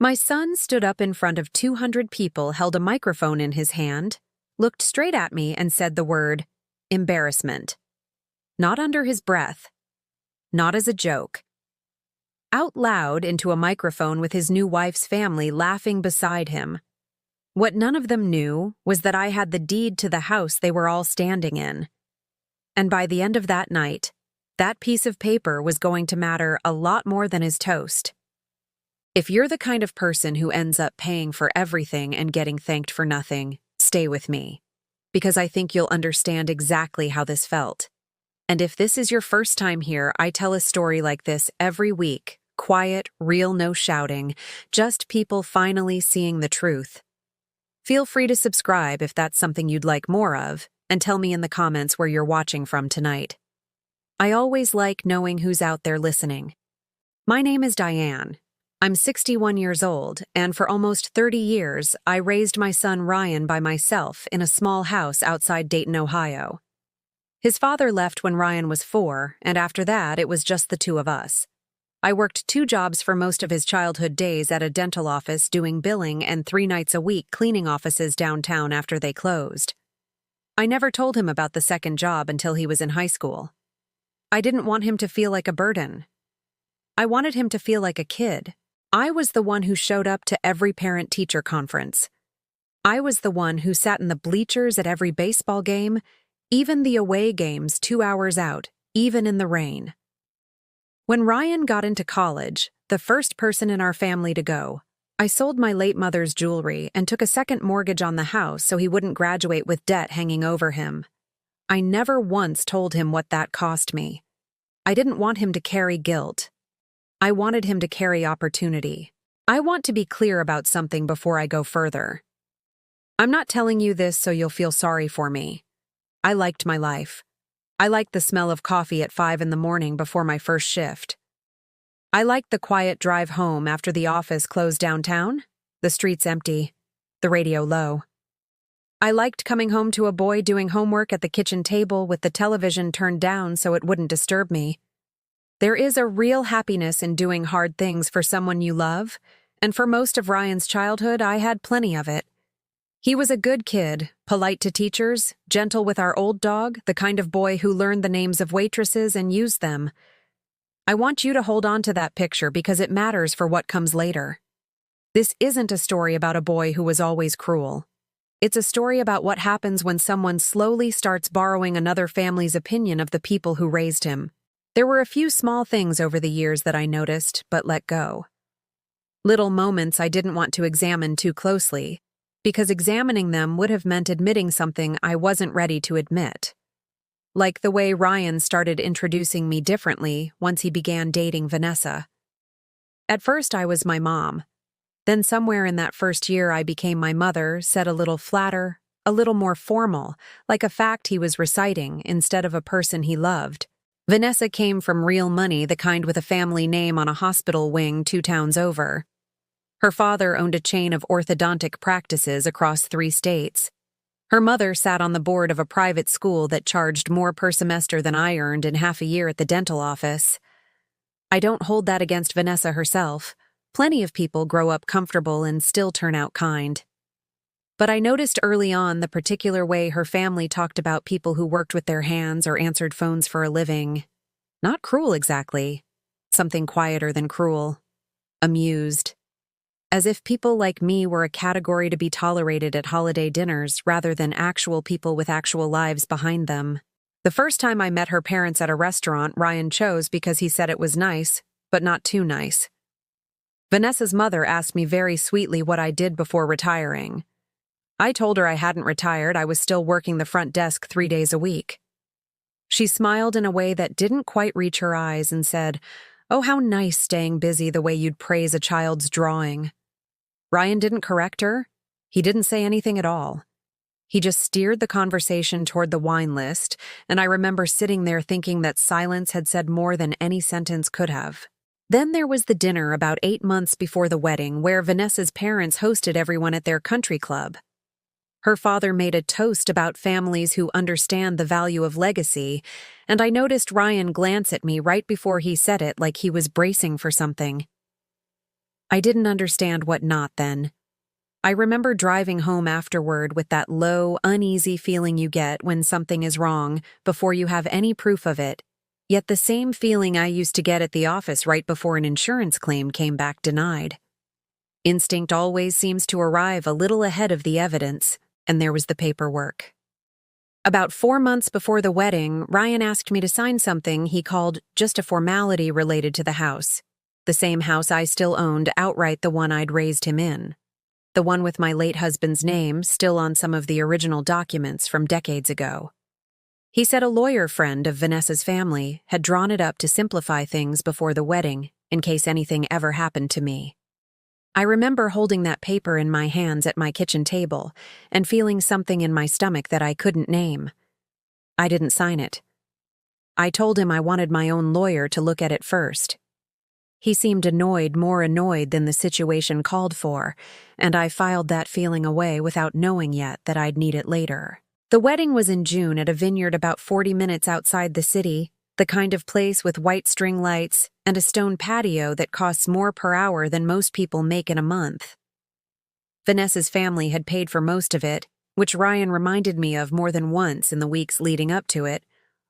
My son stood up in front of 200 people, held a microphone in his hand, looked straight at me, and said the word, embarrassment. Not under his breath. Not as a joke. Out loud into a microphone with his new wife's family laughing beside him. What none of them knew was that I had the deed to the house they were all standing in. And by the end of that night, that piece of paper was going to matter a lot more than his toast. If you're the kind of person who ends up paying for everything and getting thanked for nothing, stay with me, because I think you'll understand exactly how this felt. And if this is your first time here, I tell a story like this every week. Quiet, real, no shouting, just people finally seeing the truth. Feel free to subscribe if that's something you'd like more of, and tell me in the comments where you're watching from tonight. I always like knowing who's out there listening. My name is Diane. I'm 61 years old, and for almost 30 years, I raised my son Ryan by myself in a small house outside Dayton, Ohio. His father left when Ryan was 4, and after that, it was just the two of us. I worked 2 jobs for most of his childhood days at a dental office doing billing and 3 nights a week cleaning offices downtown after they closed. I never told him about the second job until he was in high school. I didn't want him to feel like a burden. I wanted him to feel like a kid. I was the one who showed up to every parent-teacher conference. I was the one who sat in the bleachers at every baseball game, even the away games 2 hours out, even in the rain. When Ryan got into college, the first person in our family to go, I sold my late mother's jewelry and took a second mortgage on the house so he wouldn't graduate with debt hanging over him. I never once told him what that cost me. I didn't want him to carry guilt. I wanted him to carry opportunity. I want to be clear about something before I go further. I'm not telling you this so you'll feel sorry for me. I liked my life. I liked the smell of coffee at 5 in the morning before my first shift. I liked the quiet drive home after the office closed downtown, the streets empty, the radio low. I liked coming home to a boy doing homework at the kitchen table with the television turned down so it wouldn't disturb me. There is a real happiness in doing hard things for someone you love, and for most of Ryan's childhood, I had plenty of it. He was a good kid, polite to teachers, gentle with our old dog, the kind of boy who learned the names of waitresses and used them. I want you to hold on to that picture because it matters for what comes later. This isn't a story about a boy who was always cruel. It's a story about what happens when someone slowly starts borrowing another family's opinion of the people who raised him. There were a few small things over the years that I noticed, but let go. Little moments I didn't want to examine too closely, because examining them would have meant admitting something I wasn't ready to admit. Like the way Ryan started introducing me differently once he began dating Vanessa. At first I was my mom. Then somewhere in that first year I became my mother, said a little flatter, a little more formal, like a fact he was reciting instead of a person he loved. Vanessa came from real money, the kind with a family name on a hospital wing 2 towns over. Her father owned a chain of orthodontic practices across 3 states. Her mother sat on the board of a private school that charged more per semester than I earned in half a year at the dental office. I don't hold that against Vanessa herself. Plenty of people grow up comfortable and still turn out kind. But I noticed early on the particular way her family talked about people who worked with their hands or answered phones for a living. Not cruel exactly. Something quieter than cruel. Amused. As if people like me were a category to be tolerated at holiday dinners rather than actual people with actual lives behind them. The first time I met her parents at a restaurant, Ryan chose because he said it was nice, but not too nice. Vanessa's mother asked me very sweetly what I did before retiring. I told her I hadn't retired, I was still working the front desk 3 days a week. She smiled in a way that didn't quite reach her eyes and said, "Oh, how nice staying busy the way you'd praise a child's drawing." Ryan didn't correct her. He didn't say anything at all. He just steered the conversation toward the wine list, and I remember sitting there thinking that silence had said more than any sentence could have. Then there was the dinner about 8 months before the wedding, where Vanessa's parents hosted everyone at their country club. Her father made a toast about families who understand the value of legacy, and I noticed Ryan glance at me right before he said it like he was bracing for something. I didn't understand what not then. I remember driving home afterward with that low, uneasy feeling you get when something is wrong before you have any proof of it, yet the same feeling I used to get at the office right before an insurance claim came back denied. Instinct always seems to arrive a little ahead of the evidence, and there was the paperwork. About 4 months before the wedding, Ryan asked me to sign something he called just a formality related to the house. The same house I still owned, outright the one I'd raised him in. The one with my late husband's name still on some of the original documents from decades ago. He said a lawyer friend of Vanessa's family had drawn it up to simplify things before the wedding in case anything ever happened to me. I remember holding that paper in my hands at my kitchen table and feeling something in my stomach that I couldn't name. I didn't sign it. I told him I wanted my own lawyer to look at it first. He seemed annoyed, more annoyed than the situation called for, and I filed that feeling away without knowing yet that I'd need it later. The wedding was in June at a vineyard about 40 minutes outside the city, the kind of place with white string lights and a stone patio that costs more per hour than most people make in a month. Vanessa's family had paid for most of it, which Ryan reminded me of more than once in the weeks leading up to it,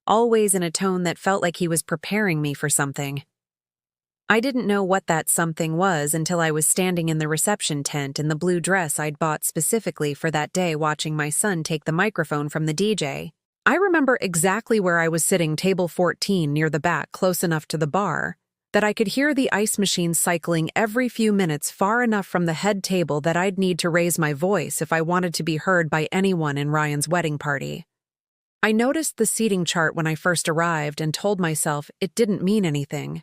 always in a tone that felt like he was preparing me for something. I didn't know what that something was until I was standing in the reception tent in the blue dress I'd bought specifically for that day watching my son take the microphone from the DJ. I remember exactly where I was sitting, table 14 near the back, close enough to the bar, that I could hear the ice machine cycling every few minutes far enough from the head table that I'd need to raise my voice if I wanted to be heard by anyone in Ryan's wedding party. I noticed the seating chart when I first arrived and told myself it didn't mean anything.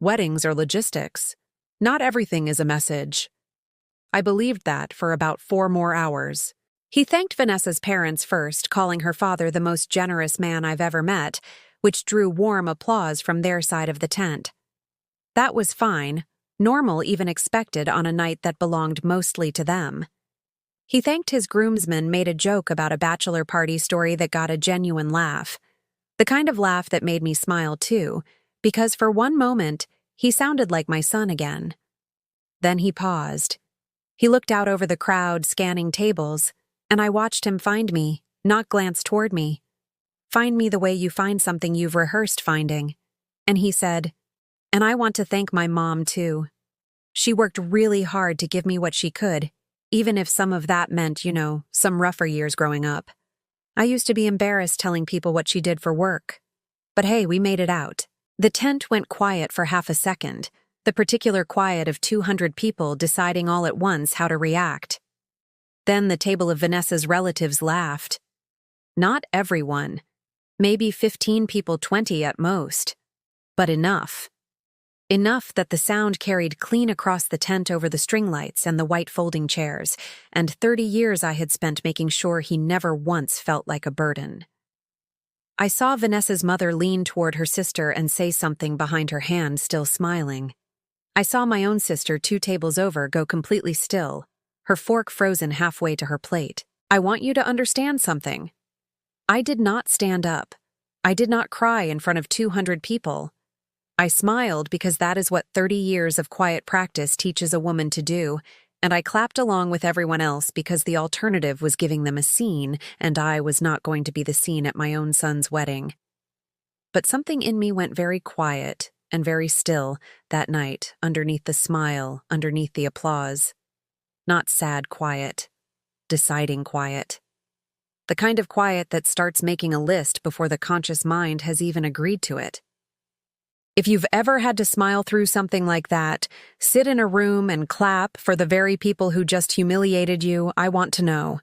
Weddings are logistics. Not everything is a message. I believed that for about 4 more hours. He thanked Vanessa's parents first, calling her father the most generous man I've ever met, which drew warm applause from their side of the tent. That was fine, normal, even expected on a night that belonged mostly to them. He thanked his groomsmen, made a joke about a bachelor party story that got a genuine laugh. The kind of laugh that made me smile too, because for one moment, he sounded like my son again. Then he paused. He looked out over the crowd, scanning tables, and I watched him find me, not glance toward me. Find me the way you find something you've rehearsed finding. And he said, "And I want to thank my mom, too. She worked really hard to give me what she could, even if some of that meant, some rougher years growing up. I used to be embarrassed telling people what she did for work. But hey, we made it out." The tent went quiet for half a second, the particular quiet of 200 people deciding all at once how to react. Then the table of Vanessa's relatives laughed. Not everyone. Maybe 15 people, 20 at most. But enough. Enough that the sound carried clean across the tent over the string lights and the white folding chairs, and 30 years I had spent making sure he never once felt like a burden. I saw Vanessa's mother lean toward her sister and say something behind her hand, still smiling. I saw my own sister 2 tables over go completely still, her fork frozen halfway to her plate. I want you to understand something. I did not stand up. I did not cry in front of 200 people. I smiled because that is what 30 years of quiet practice teaches a woman to do, and I clapped along with everyone else because the alternative was giving them a scene, and I was not going to be the scene at my own son's wedding. But something in me went very quiet and very still that night, underneath the smile, underneath the applause. Not sad quiet, deciding quiet. The kind of quiet that starts making a list before the conscious mind has even agreed to it. If you've ever had to smile through something like that, sit in a room and clap for the very people who just humiliated you, I want to know.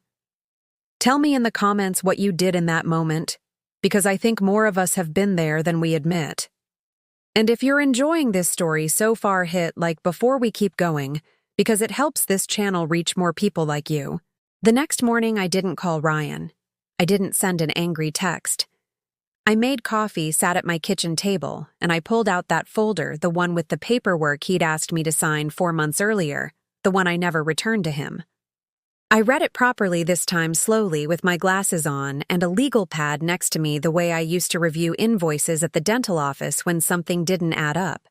Tell me in the comments what you did in that moment, because I think more of us have been there than we admit. And if you're enjoying this story so far, hit like before we keep going, because it helps this channel reach more people like you. The next morning, I didn't call Ryan. I didn't send an angry text. I made coffee, sat at my kitchen table, and I pulled out that folder, the one with the paperwork he'd asked me to sign 4 months earlier, the one I never returned to him. I read it properly this time, slowly, with my glasses on and a legal pad next to me, the way I used to review invoices at the dental office when something didn't add up.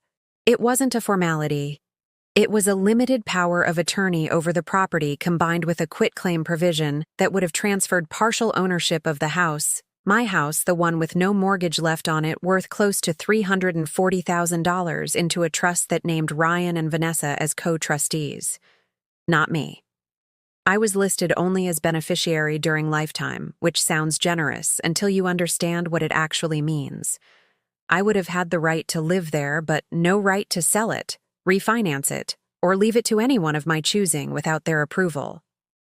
It wasn't a formality. It was a limited power of attorney over the property combined with a quitclaim provision that would have transferred partial ownership of the house, my house, the one with no mortgage left on it, worth close to $340,000, into a trust that named Ryan and Vanessa as co-trustees. Not me. I was listed only as beneficiary during lifetime, which sounds generous until you understand what it actually means. I would have had the right to live there, but no right to sell it, refinance it, or leave it to anyone of my choosing without their approval.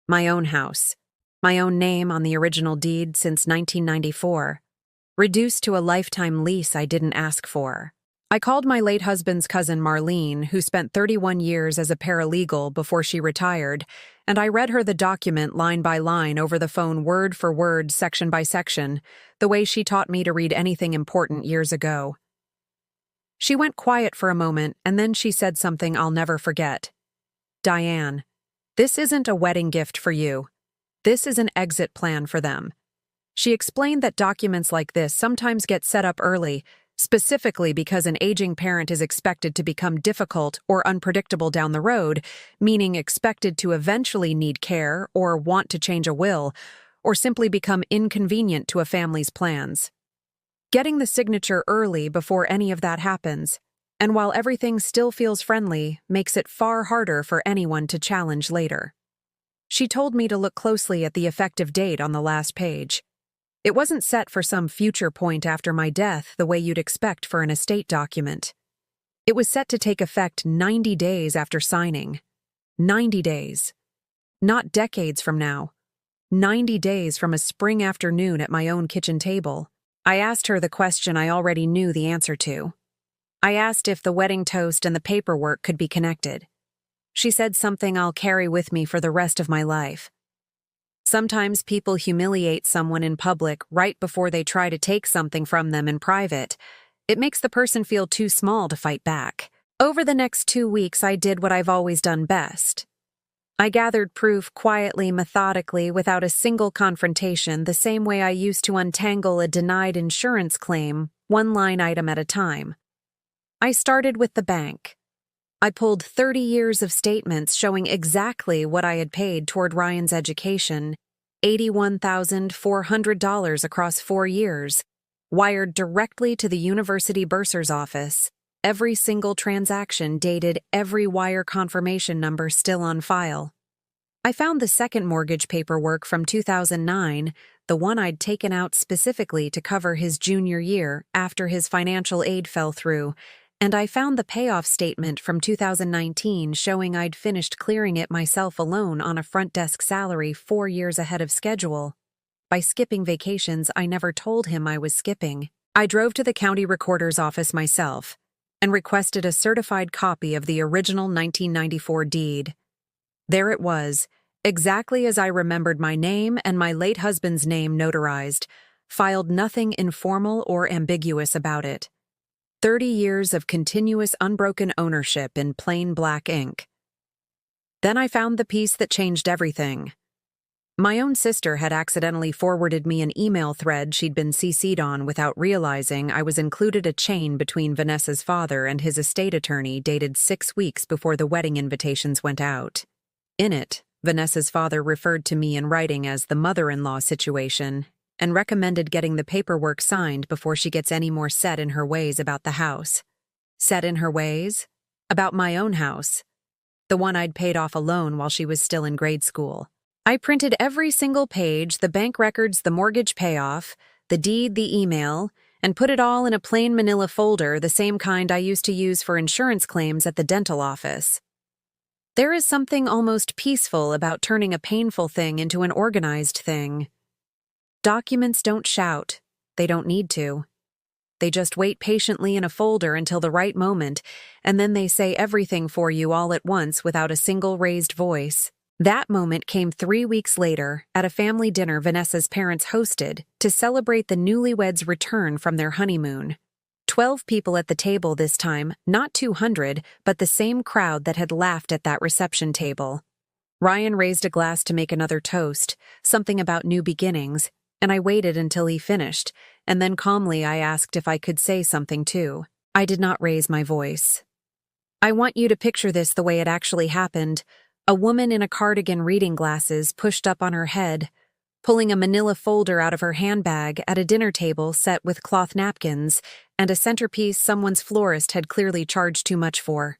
My own house, my own name on the original deed since 1994, reduced to a lifetime lease I didn't ask for. I called my late husband's cousin Marlene, who spent 31 years as a paralegal before she retired, and I read her the document line by line over the phone, word for word, section by section, the way she taught me to read anything important years ago. She went quiet for a moment, and then she said something I'll never forget. "Diane, this isn't a wedding gift for you. This is an exit plan for them." She explained that documents like this sometimes get set up early, specifically because an aging parent is expected to become difficult or unpredictable down the road, meaning expected to eventually need care or want to change a will, or simply become inconvenient to a family's plans. Getting the signature early before any of that happens, and while everything still feels friendly, makes it far harder for anyone to challenge later. She told me to look closely at the effective date on the last page. It wasn't set for some future point after my death the way you'd expect for an estate document. It was set to take effect 90 days after signing. 90 days. Not decades from now. 90 days from a spring afternoon at my own kitchen table. I asked her the question I already knew the answer to. I asked if the wedding toast and the paperwork could be connected. She said something I'll carry with me for the rest of my life. Sometimes people humiliate someone in public right before they try to take something from them in private. It makes the person feel too small to fight back. Over the next 2 weeks, I did what I've always done best. I gathered proof quietly, methodically, without a single confrontation, the same way I used to untangle a denied insurance claim, one line item at a time. I started with the bank. I pulled 30 years of statements showing exactly what I had paid toward Ryan's education, $81,400 across 4 years, wired directly to the university bursar's office, every single transaction dated, every wire confirmation number still on file. I found the second mortgage paperwork from 2009, the one I'd taken out specifically to cover his junior year after his financial aid fell through, and I found the payoff statement from 2019 showing I'd finished clearing it myself alone on a front desk salary 4 years ahead of schedule. By skipping vacations I never told him I was skipping. I drove to the county recorder's office myself and requested a certified copy of the original 1994 deed. There it was, exactly as I remembered my name and my late husband's name notarized, filed, nothing informal or ambiguous about it. 30 years of continuous unbroken ownership in plain black ink. Then I found the piece that changed everything. My own sister had accidentally forwarded me an email thread she'd been CC'd on without realizing I was included a chain between Vanessa's father and his estate attorney dated 6 weeks before the wedding invitations went out. In it, Vanessa's father referred to me in writing as the mother-in-law situation and recommended getting the paperwork signed before she gets any more set in her ways about the house. Set in her ways? About my own house. The one I'd paid off alone while she was still in grade school. I printed every single page, the bank records, the mortgage payoff, the deed, the email, and put it all in a plain manila folder, the same kind I used to use for insurance claims at the dental office. There is something almost peaceful about turning a painful thing into an organized thing. Documents don't shout. They don't need to. They just wait patiently in a folder until the right moment, and then they say everything for you all at once without a single raised voice. That moment came 3 weeks later at a family dinner Vanessa's parents hosted to celebrate the newlyweds' return from their honeymoon. 12 people at the table this time, not 200, but the same crowd that had laughed at that reception table. Ryan raised a glass to make another toast, something about new beginnings, and I waited until he finished, and then calmly I asked if I could say something too. I did not raise my voice. I want you to picture this the way it actually happened. A woman in a cardigan, reading glasses pushed up on her head, pulling a manila folder out of her handbag at a dinner table set with cloth napkins and a centerpiece someone's florist had clearly charged too much for.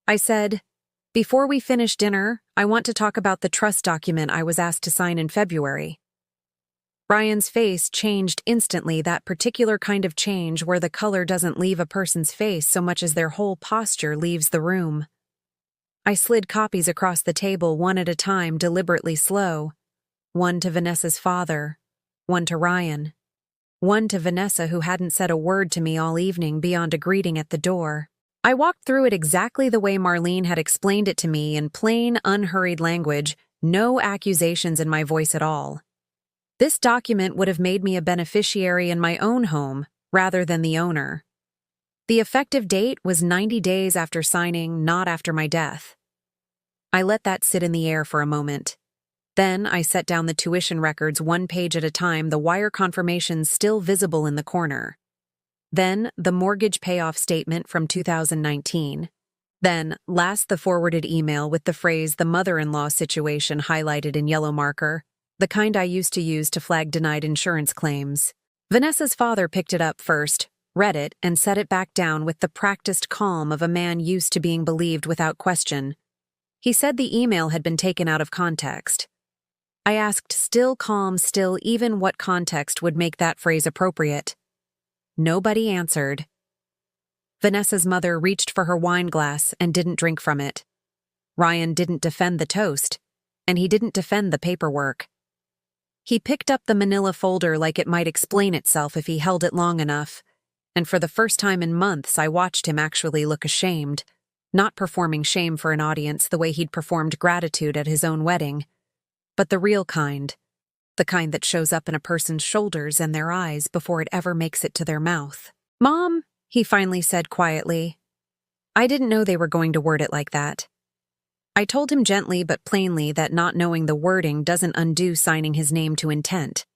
I said, "Before we finish dinner, I want to talk about the trust document I was asked to sign in February." Ryan's face changed instantly, that particular kind of change where the color doesn't leave a person's face so much as their whole posture leaves the room. I slid copies across the table one at a time, deliberately slow. One to Vanessa's father, one to Ryan, one to Vanessa, who hadn't said a word to me all evening beyond a greeting at the door. I walked through it exactly the way Marlene had explained it to me, in plain, unhurried language, no accusations in my voice at all. This document would have made me a beneficiary in my own home rather than the owner. The effective date was 90 days after signing, not after my death. I let that sit in the air for a moment. Then I set down the tuition records one page at a time, the wire confirmations still visible in the corner. Then the mortgage payoff statement from 2019. Then, last, the forwarded email with the phrase "the mother-in-law situation" highlighted in yellow marker, the kind I used to use to flag denied insurance claims. Vanessa's father picked it up first, read it, and set it back down with the practiced calm of a man used to being believed without question. He said the email had been taken out of context. I asked, still calm, still, even what context would make that phrase appropriate? Nobody answered. Vanessa's mother reached for her wine glass and didn't drink from it. Ryan didn't defend the toast, and he didn't defend the paperwork. He picked up the manila folder like it might explain itself if he held it long enough, and for the first time in months I watched him actually look ashamed, not performing shame for an audience the way he'd performed gratitude at his own wedding, but the real kind, the kind that shows up in a person's shoulders and their eyes before it ever makes it to their mouth. "Mom," he finally said quietly. I didn't know they were going to word it like that. I told him gently but plainly that not knowing the wording doesn't undo signing his name to intent.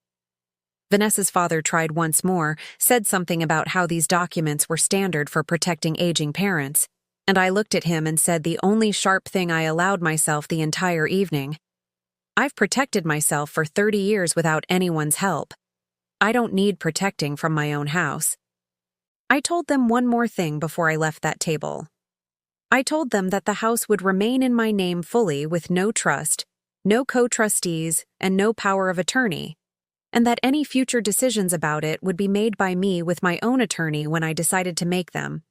Vanessa's father tried once more, said something about how these documents were standard for protecting aging parents, and I looked at him and said the only sharp thing I allowed myself the entire evening. I've protected myself for 30 years without anyone's help. I don't need protecting from my own house. I told them one more thing before I left that table. I told them that the house would remain in my name fully with no trust, no co-trustees, and no power of attorney, and that any future decisions about it would be made by me with my own attorney when I decided to make them.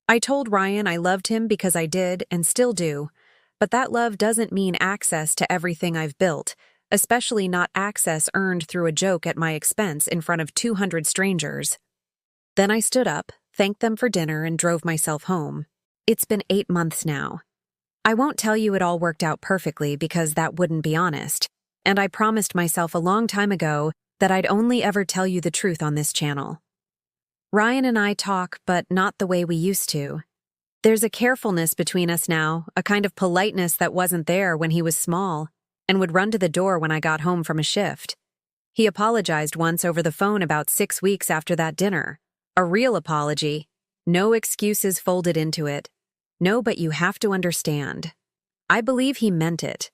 I told Ryan I loved him because I did and still do, but that love doesn't mean access to everything I've built, especially not access earned through a joke at my expense in front of 200 strangers. Then I stood up, thanked them for dinner, and drove myself home. It's been 8 months now. I won't tell you it all worked out perfectly because that wouldn't be honest, and I promised myself a long time ago that I'd only ever tell you the truth on this channel. Ryan and I talk, but not the way we used to. There's a carefulness between us now, a kind of politeness that wasn't there when he was small, and would run to the door when I got home from a shift. He apologized once over the phone about 6 weeks after that dinner. A real apology. No excuses folded into it. No, but you have to understand. I believe he meant it.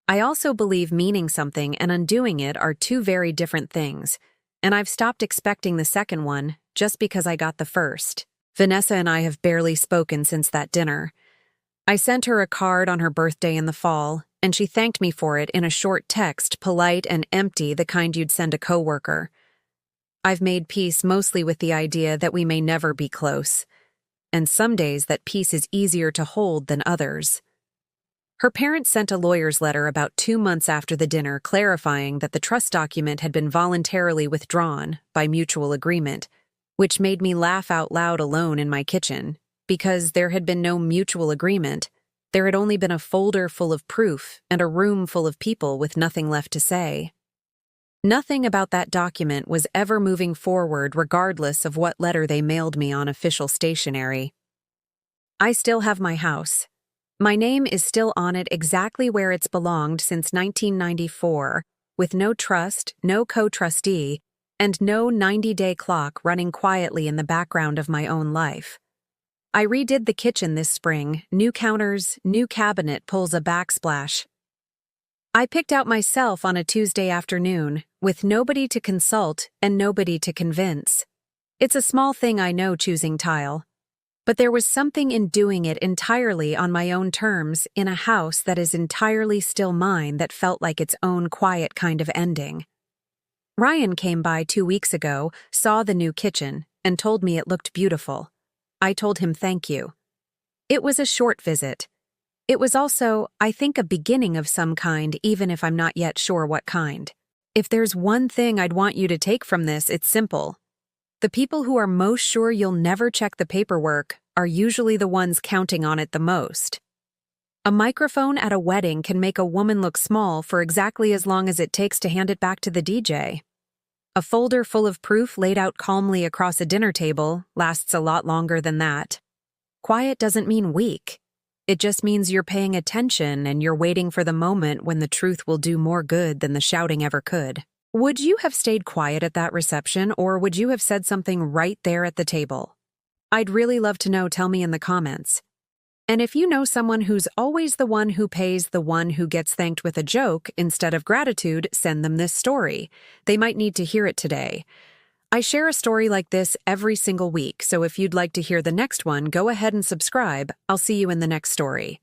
I also believe meaning something and undoing it are two very different things, and I've stopped expecting the second one just because I got the first. Vanessa and I have barely spoken since that dinner. I sent her a card on her birthday in the fall, and she thanked me for it in a short text, polite and empty, the kind you'd send a coworker. I've made peace mostly with the idea that we may never be close, and some days that peace is easier to hold than others. Her parents sent a lawyer's letter about 2 months after the dinner clarifying that the trust document had been voluntarily withdrawn by mutual agreement, which made me laugh out loud alone in my kitchen, because there had been no mutual agreement. There had only been a folder full of proof and a room full of people with nothing left to say. Nothing about that document was ever moving forward regardless of what letter they mailed me on official stationery. I still have my house. My name is still on it exactly where it's belonged since 1994, with no trust, no co-trustee, and no 90-day clock running quietly in the background of my own life. I redid the kitchen this spring. New counters, new cabinet pulls a backsplash. I picked out myself on a Tuesday afternoon, with nobody to consult and nobody to convince. It's a small thing, I know, choosing tile. But there was something in doing it entirely on my own terms in a house that is entirely still mine that felt like its own quiet kind of ending. Ryan came by 2 weeks ago, saw the new kitchen, and told me it looked beautiful. I told him thank you. It was a short visit. It was also, I think, a beginning of some kind, even if I'm not yet sure what kind. If there's one thing I'd want you to take from this, it's simple. The people who are most sure you'll never check the paperwork are usually the ones counting on it the most. A microphone at a wedding can make a woman look small for exactly as long as it takes to hand it back to the DJ. A folder full of proof laid out calmly across a dinner table lasts a lot longer than that. Quiet doesn't mean weak. It just means you're paying attention and you're waiting for the moment when the truth will do more good than the shouting ever could. Would you have stayed quiet at that reception, or would you have said something right there at the table? I'd really love to know. Tell me in the comments. And if you know someone who's always the one who pays the one who gets thanked with a joke instead of gratitude, send them this story. They might need to hear it today. I share a story like this every single week, so if you'd like to hear the next one, go ahead and subscribe. I'll see you in the next story.